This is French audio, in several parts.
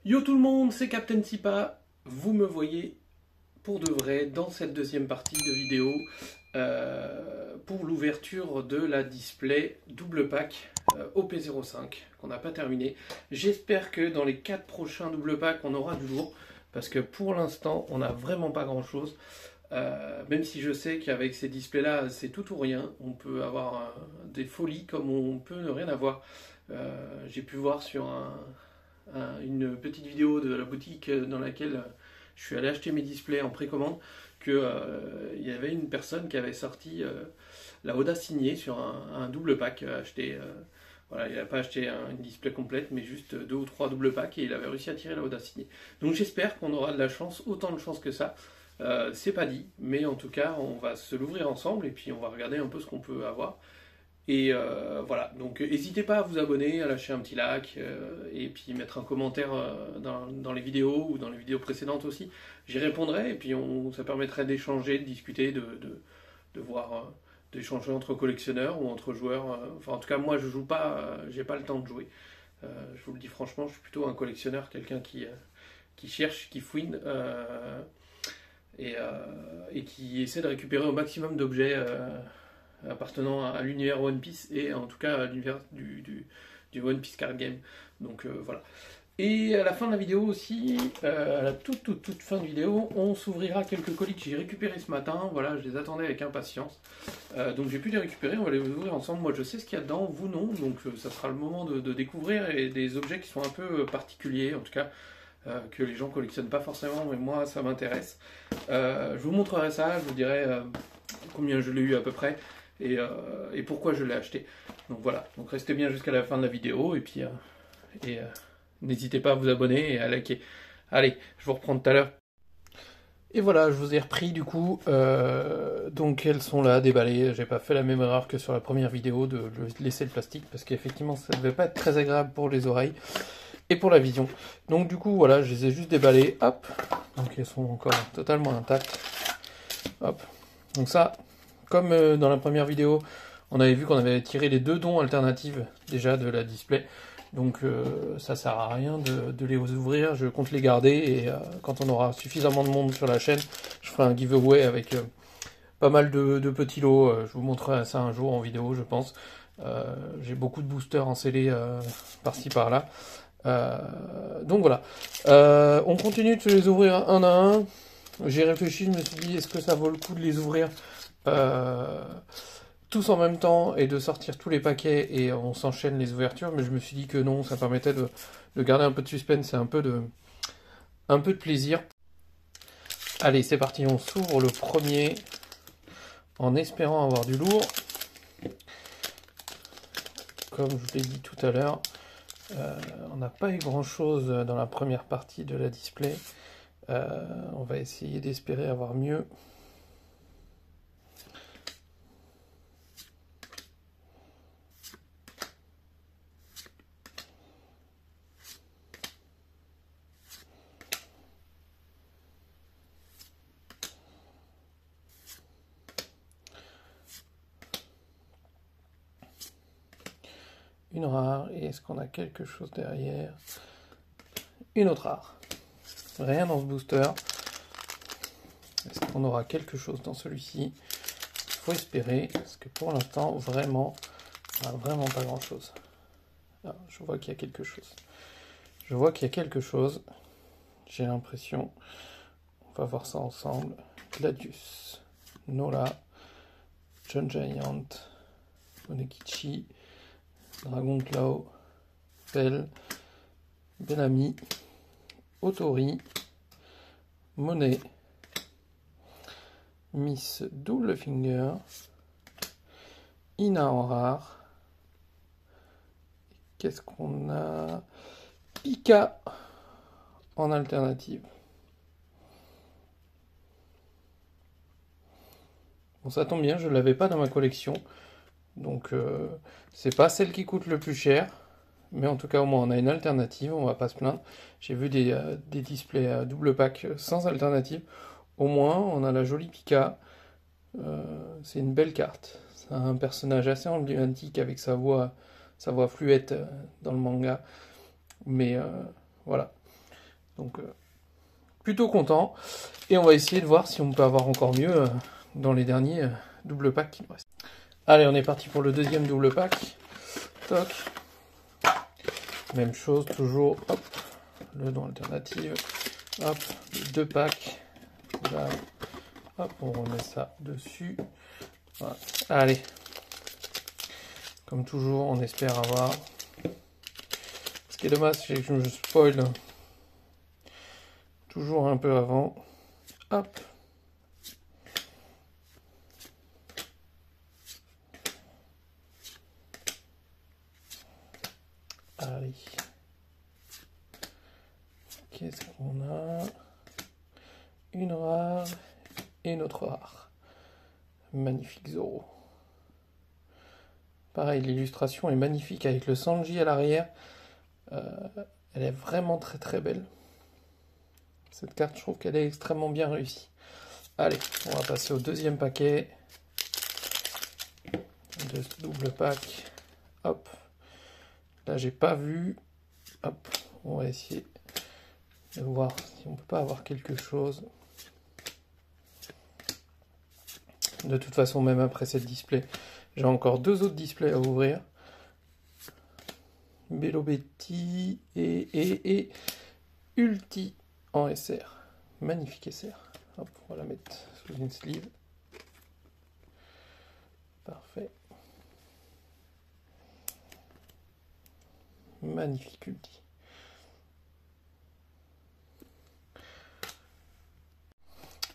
Yo tout le monde, c'est Captain Sipa. Vous me voyez pour de vrai dans cette deuxième partie de vidéo pour l'ouverture de la display double pack OP05 qu'on n'a pas terminé. J'espère que dans les 4 prochains double packs on aura du lourd parce que pour l'instant on n'a vraiment pas grand chose. Même si je sais qu'avec ces displays là c'est tout ou rien, on peut avoir des folies comme on peut ne rien avoir. J'ai pu voir sur une petite vidéo de la boutique dans laquelle je suis allé acheter mes displays en précommande, qu'il y avait une personne qui avait sorti la Oda signée sur un double pack acheté. Voilà, il n'a pas acheté une display complète, mais juste 2 ou 3 double packs et il avait réussi à tirer la Oda signée. Donc j'espère qu'on aura de la chance, autant de chance que ça. C'est pas dit, mais en tout cas, on va se l'ouvrir ensemble et puis on va regarder un peu ce qu'on peut avoir. Et voilà, donc n'hésitez pas à vous abonner, à lâcher un petit like et puis mettre un commentaire dans les vidéos ou dans les vidéos précédentes aussi. J'y répondrai et puis ça permettrait d'échanger, de discuter, de voir, d'échanger entre collectionneurs ou entre joueurs. Enfin, en tout cas, moi je joue pas, j'ai pas le temps de jouer. Je vous le dis franchement, je suis plutôt un collectionneur, quelqu'un qui cherche, qui fouine et qui essaie de récupérer au maximum d'objets appartenant à l'univers One Piece et en tout cas à l'univers du One Piece Card Game. Donc voilà. Et à la fin de la vidéo aussi, à la toute fin de vidéo, on s'ouvrira quelques colis que j'ai récupérés ce matin. Voilà, je les attendais avec impatience. Donc j'ai pu les récupérer, on va les ouvrir ensemble. Moi je sais ce qu'il y a dedans, vous non. Donc ça sera le moment de découvrir et des objets qui sont un peu particuliers, en tout cas. Que les gens collectionnent pas forcément, mais moi ça m'intéresse. Je vous montrerai ça, je vous dirai combien je l'ai eu à peu près et pourquoi je l'ai acheté. Donc voilà, donc restez bien jusqu'à la fin de la vidéo et puis n'hésitez pas à vous abonner et à liker. Allez, je vous reprends tout à l'heure. Et voilà, je vous ai repris du coup, donc elles sont là, déballées. J'ai pas fait la même erreur que sur la première vidéo de laisser le plastique parce qu'effectivement ça devait pas être très agréable pour les oreilles et pour la vision. Donc du coup voilà, je les ai juste déballées, hop, donc elles sont encore totalement intactes, hop. Donc ça, comme dans la première vidéo, on avait vu qu'on avait tiré les 2 dons alternatives déjà de la display, donc ça sert à rien de les ouvrir, je compte les garder et quand on aura suffisamment de monde sur la chaîne, je ferai un giveaway avec pas mal de petits lots, je vous montrerai ça un jour en vidéo je pense. J'ai beaucoup de boosters en scellé par-ci par-là. Donc voilà, on continue de se les ouvrir un à un. J'ai réfléchi, je me suis dit est-ce que ça vaut le coup de les ouvrir tous en même temps et de sortir tous les paquets et on s'enchaîne les ouvertures, mais je me suis dit que non, ça permettait de garder un peu de suspense et un peu de plaisir. Allez, c'est parti, on s'ouvre le premier en espérant avoir du lourd. Comme je vous l'ai dit tout à l'heure, on n'a pas eu grand chose dans la première partie de la display. On va essayer d'espérer avoir mieux. Une rare, et est-ce qu'on a quelque chose derrière? Une autre rare. Rien dans ce booster. Est-ce qu'on aura quelque chose dans celui-ci? Il faut espérer, parce que pour l'instant, vraiment, on n'a vraiment pas grand-chose. Ah, je vois qu'il y a quelque chose. Je vois qu'il y a quelque chose. J'ai l'impression. On va voir ça ensemble. Gladius, Nola, John Giant, Onekichi, Dragon Claw, Bell, Bellamy, Otori, Monet, Miss Double Finger, Ina en rare. Qu'est-ce qu'on a? Pika en alternative. Bon, ça tombe bien, je ne l'avais pas dans ma collection. Donc c'est pas celle qui coûte le plus cher, mais en tout cas au moins on a une alternative, on va pas se plaindre. J'ai vu des displays double pack sans alternative. Au moins on a la jolie Pika, c'est une belle carte. C'est un personnage assez emblématique avec sa voix fluette dans le manga. Mais voilà. Donc plutôt content. Et on va essayer de voir si on peut avoir encore mieux dans les derniers double packs qui nous restent. Allez, on est parti pour le deuxième double pack. Toc. Même chose, toujours, hop, le don alternative, hop, les 2 packs, là, hop, on remet ça dessus, voilà. Allez, comme toujours, on espère avoir, ce qui est dommage, c'est que je me spoil toujours un peu avant, hop, allez. Qu'est-ce qu'on a? Une rare et une autre rare. Magnifique Zoro. Pareil, l'illustration est magnifique avec le Sanji à l'arrière. Elle est vraiment très très belle. Cette carte, je trouve qu'elle est extrêmement bien réussie. Allez, on va passer au deuxième paquet de ce double pack. Hop. Là, j'ai pas vu. Hop, on va essayer de voir si on peut pas avoir quelque chose. De toute façon, même après cette display, j'ai encore 2 autres displays à ouvrir. Bello Betty et Ulti en SR. Magnifique SR. Hop, on va la mettre sous une sleeve. Parfait. Magnifique Ulti.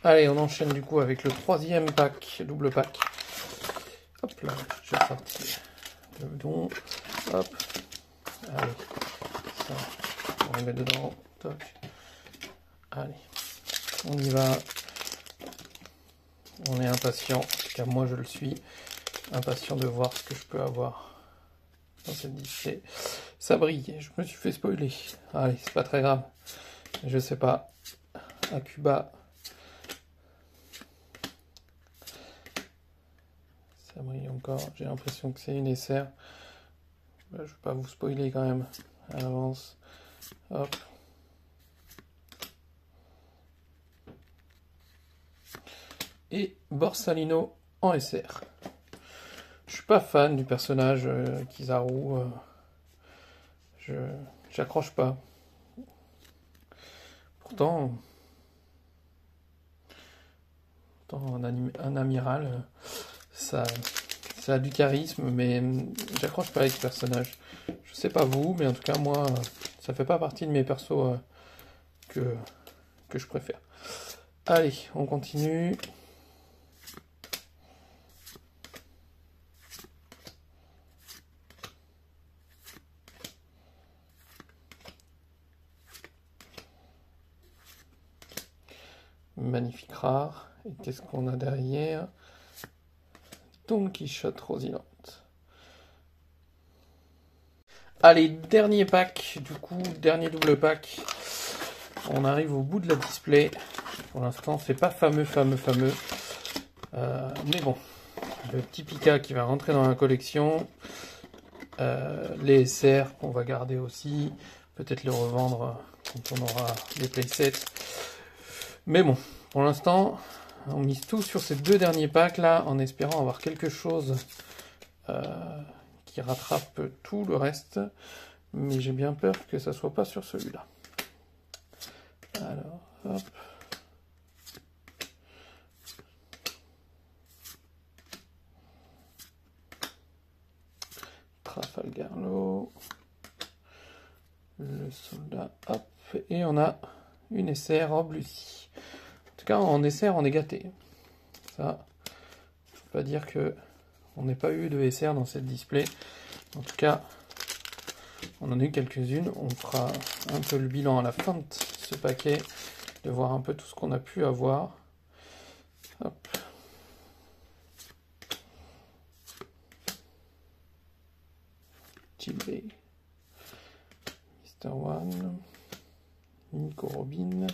Allez, on enchaîne du coup avec le troisième pack, double pack. Hop là, j'ai sorti le don. Hop. Allez, ça, on remet dedans. Toc. Allez, on y va. On est impatient, en tout cas moi je le suis. Impatient de voir ce que je peux avoir dans cette display. Ça brille, je me suis fait spoiler. Allez, c'est pas très grave. Je sais pas. Akuba. Ça brille encore. J'ai l'impression que c'est une SR. Je vais pas vous spoiler quand même. À l'avance. Hop. Et Borsalino en SR. Je suis pas fan du personnage Kizaru. J'accroche pas. Pourtant un amiral, ça a du charisme, mais j'accroche pas avec ce personnage. Je sais pas vous, mais en tout cas moi, ça fait pas partie de mes persos que je préfère. Allez, on continue. Magnifique rare. Et qu'est-ce qu'on a derrière? Don Quichotte Rosilante. Allez, dernier pack, du coup, dernier double pack. On arrive au bout de la display. Pour l'instant, c'est pas fameux. Mais bon, le petit Pika qui va rentrer dans la collection. Les SR qu'on va garder aussi. Peut-être les revendre quand on aura les playsets. Mais bon, pour l'instant, on mise tout sur ces 2 derniers packs là, en espérant avoir quelque chose qui rattrape tout le reste. Mais j'ai bien peur que ça soit pas sur celui-là. Alors, hop. Trafalgarlo. Le soldat, hop. Et on a une SR en Lucie. En tout cas, en SR, on est gâté. Ça, je peux pas dire que on n'ait pas eu de SR dans cette display. En tout cas, on en a eu quelques-unes. On fera un peu le bilan à la fin de ce paquet, de voir un peu tout ce qu'on a pu avoir. Hop. Tilbé. Mr. One. Nico Robin.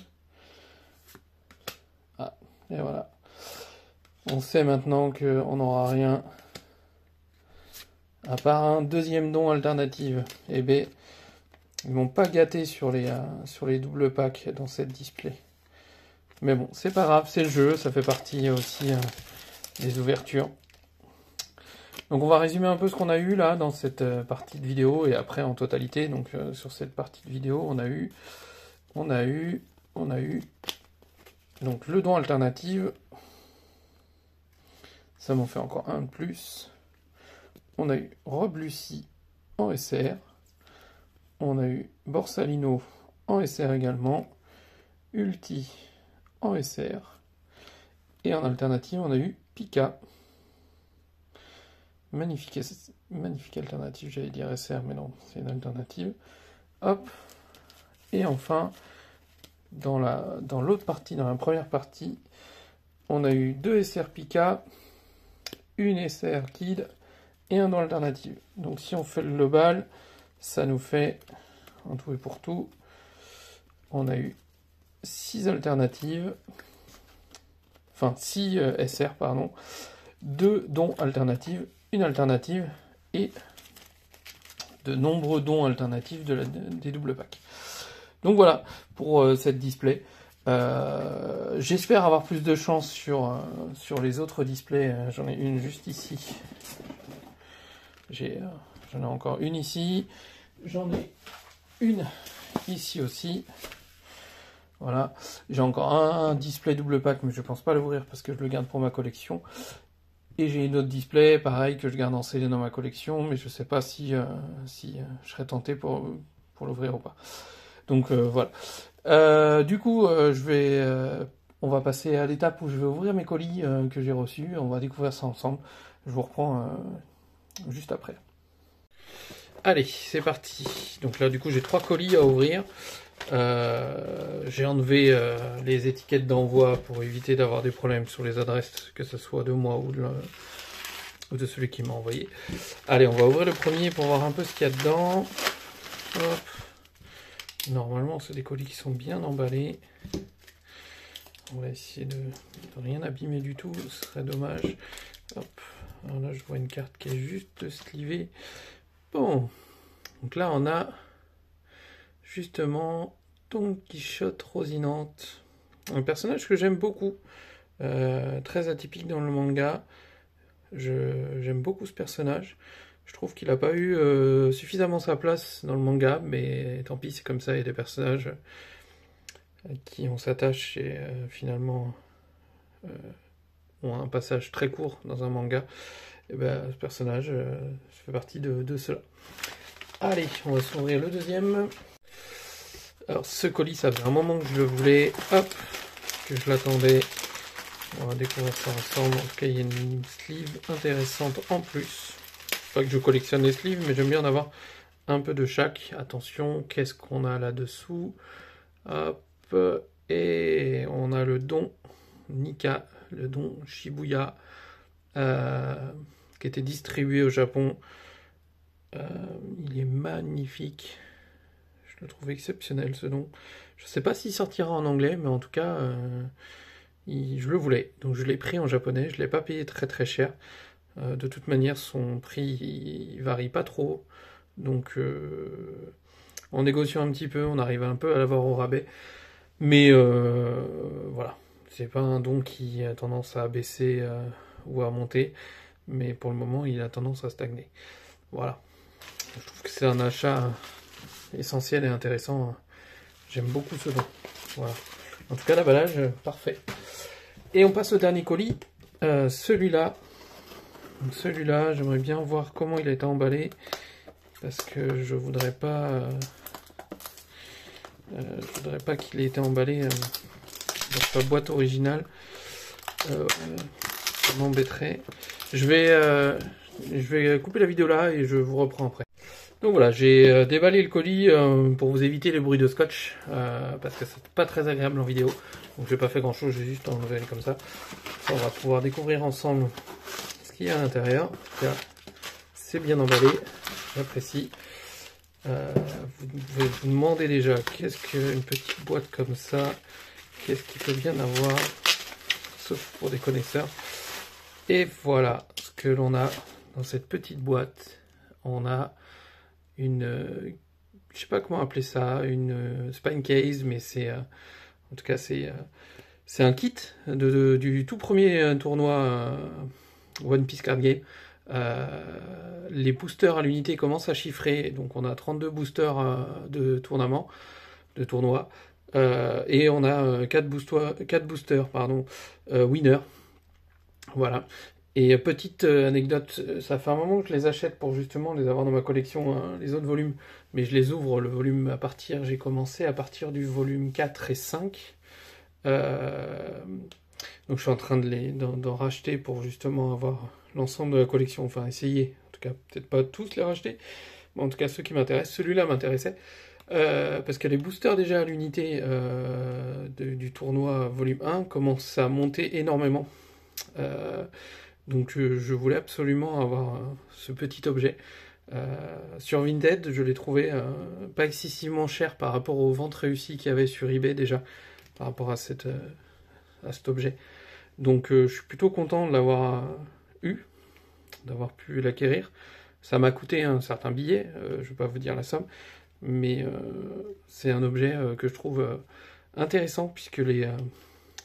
Ah, et voilà. On sait maintenant qu'on n'aura rien à part un deuxième don alternative. Et B, Ils m'ont pas gâté sur les doubles packs dans cette display. Mais bon, c'est pas grave, c'est le jeu, ça fait partie aussi des ouvertures. Donc on va résumer un peu ce qu'on a eu là dans cette partie de vidéo et après en totalité. Donc sur cette partie de vidéo, on a eu donc le don alternative. Ça m'en fait encore un de plus. On a eu Rob Lucie en SR. On a eu Borsalino en SR également. Ulti en SR. Et en alternative, on a eu Pika. Magnifique alternative, j'allais dire SR, mais non, c'est une alternative. Hop. Et enfin, dans l'autre partie, dans la première partie, on a eu 2 SR Pika, une SR Kid et un dans l'alternative. Donc si on fait le global, ça nous fait, en tout et pour tout, on a eu 6 alternatives, enfin 6 SR, pardon, 2 dons alternatives, une alternative et de nombreux dons alternatifs des doubles packs. Donc voilà pour cette display. J'espère avoir plus de chance sur les autres displays. J'en ai une juste ici. J'en ai encore une ici. J'en ai une ici aussi. Voilà. J'ai encore un display double pack, mais je pense pas l'ouvrir parce que je le garde pour ma collection. Et j'ai une autre display, pareil, que je garde en CD dans ma collection, mais je sais pas si je serais tenté pour l'ouvrir ou pas. Donc voilà. Du coup, on va passer à l'étape où je vais ouvrir mes colis que j'ai reçus. On va découvrir ça ensemble. Je vous reprends juste après. Allez, c'est parti. Donc là, du coup, j'ai 3 colis à ouvrir. J'ai enlevé les étiquettes d'envoi pour éviter d'avoir des problèmes sur les adresses, que ce soit de moi ou de celui qui m'a envoyé. Allez, on va ouvrir le premier pour voir un peu ce qu'il y a dedans. Hop. Normalement, c'est des colis qui sont bien emballés. On va essayer de rien abîmer du tout, ce serait dommage. Hop. Alors là, je vois une carte qui est juste slivée. Bon. Donc là, on a justement Don Quichotte Rosinante. Un personnage que j'aime beaucoup. Très atypique dans le manga. J'aime beaucoup ce personnage. Je trouve qu'il n'a pas eu suffisamment sa place dans le manga, mais tant pis, c'est comme ça. Il y a des personnages à qui on s'attache et finalement ont un passage très court dans un manga. Et ben, ce personnage fait partie de cela. Allez, on va s'ouvrir le deuxième. Alors, ce colis, ça fait un moment que je le voulais. Hop, que je l'attendais. On va découvrir ça ensemble. En tout cas, il y a une sleeve intéressante en plus. Pas que je collectionne les sleeves, mais j'aime bien en avoir un peu de chaque. Attention, qu'est-ce qu'on a là-dessous? Hop, et on a le don Nika, le don Shibuya, qui était distribué au Japon. Il est magnifique. Je le trouve exceptionnel, ce don. Je ne sais pas s'il sortira en anglais, mais en tout cas, je le voulais. Donc je l'ai pris en japonais. Je ne l'ai pas payé très très cher. De toute manière, son prix il varie pas trop. Donc, en négociant un petit peu, on arrive un peu à l'avoir au rabais. Mais voilà, c'est pas un don qui a tendance à baisser ou à monter. Mais pour le moment, il a tendance à stagner. Voilà. Je trouve que c'est un achat essentiel et intéressant. J'aime beaucoup ce don. Voilà. En tout cas, l'emballage, parfait. Et on passe au dernier colis. Celui-là, j'aimerais bien voir comment il a été emballé, parce que je voudrais pas qu'il ait été emballé dans sa boîte originale. Ça m'embêterait. Je vais couper la vidéo là et je vous reprends après. Donc voilà, j'ai déballé le colis pour vous éviter les bruits de scotch, parce que c'est pas très agréable en vidéo. Donc j'ai pas fait grand chose, j'ai juste enlevé comme ça. Ça, on va pouvoir découvrir ensemble ce qu'il y a à l'intérieur. C'est bien emballé, j'apprécie. Vous pouvez vous demander déjà qu'est-ce qu'une petite boîte comme ça, qu'est-ce qu'il peut bien avoir, sauf pour des connaisseurs. Et voilà ce que l'on a dans cette petite boîte. On a une je sais pas comment appeler ça, c'est pas une case, mais c'est, en tout cas, c'est un kit du tout premier tournoi One Piece Card Game. Les boosters à l'unité commencent à chiffrer, donc on a 32 boosters de tournoi, et on a 4 boosters winner. Voilà. Et petite anecdote, ça fait un moment que je les achète pour justement les avoir dans ma collection, les autres volumes, mais je les ouvre, le volume j'ai commencé à partir du volume 4 et 5. Donc je suis en train d'en racheter pour justement avoir l'ensemble de la collection, enfin essayer, en tout cas peut-être pas tous les racheter, mais en tout cas ceux qui m'intéressent. Celui-là m'intéressait, parce que les boosters déjà à l'unité du tournoi volume 1 commencent à monter énormément. Donc je voulais absolument avoir ce petit objet. Sur Vinted, je l'ai trouvé pas excessivement cher par rapport aux ventes réussies qu'il y avait sur eBay déjà, par rapport à cet objet. Donc je suis plutôt content de l'avoir d'avoir pu l'acquérir. Ça m'a coûté un certain billet, je ne vais pas vous dire la somme, mais c'est un objet que je trouve intéressant, puisque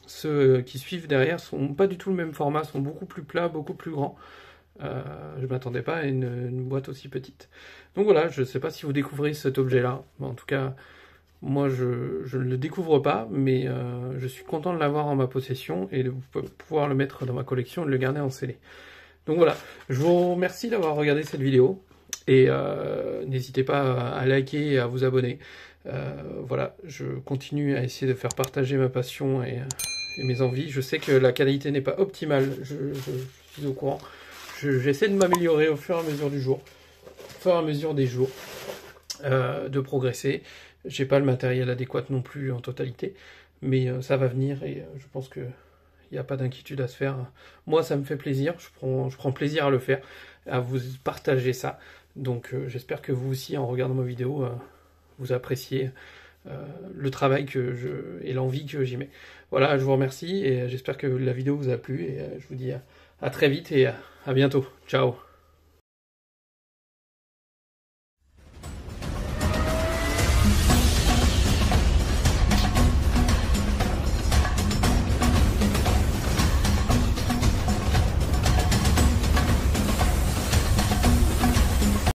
ceux qui suivent derrière sont pas du tout le même format, sont beaucoup plus plats, beaucoup plus grands. Je m'attendais pas à une boîte aussi petite. Donc voilà, je ne sais pas si vous découvrez cet objet-là. En tout cas, moi je ne le découvre pas, mais je suis content de l'avoir en ma possession et de pouvoir le mettre dans ma collection et de le garder en scellé. Donc voilà, je vous remercie d'avoir regardé cette vidéo et n'hésitez pas à liker et à vous abonner. Voilà, je continue à essayer de faire partager ma passion et mes envies. Je sais que la qualité n'est pas optimale, je suis au courant. J'essaie de m'améliorer au fur et à mesure du jour, au fur et à mesure des jours, de progresser. J'ai pas le matériel adéquat non plus en totalité, mais ça va venir et je pense que il n'y a pas d'inquiétude à se faire. Moi, ça me fait plaisir, je prends plaisir à le faire, à vous partager ça. Donc j'espère que vous aussi, en regardant ma vidéo, vous appréciez le travail et l'envie que j'y mets. Voilà, je vous remercie et j'espère que la vidéo vous a plu et je vous dis à très vite et à bientôt. Ciao.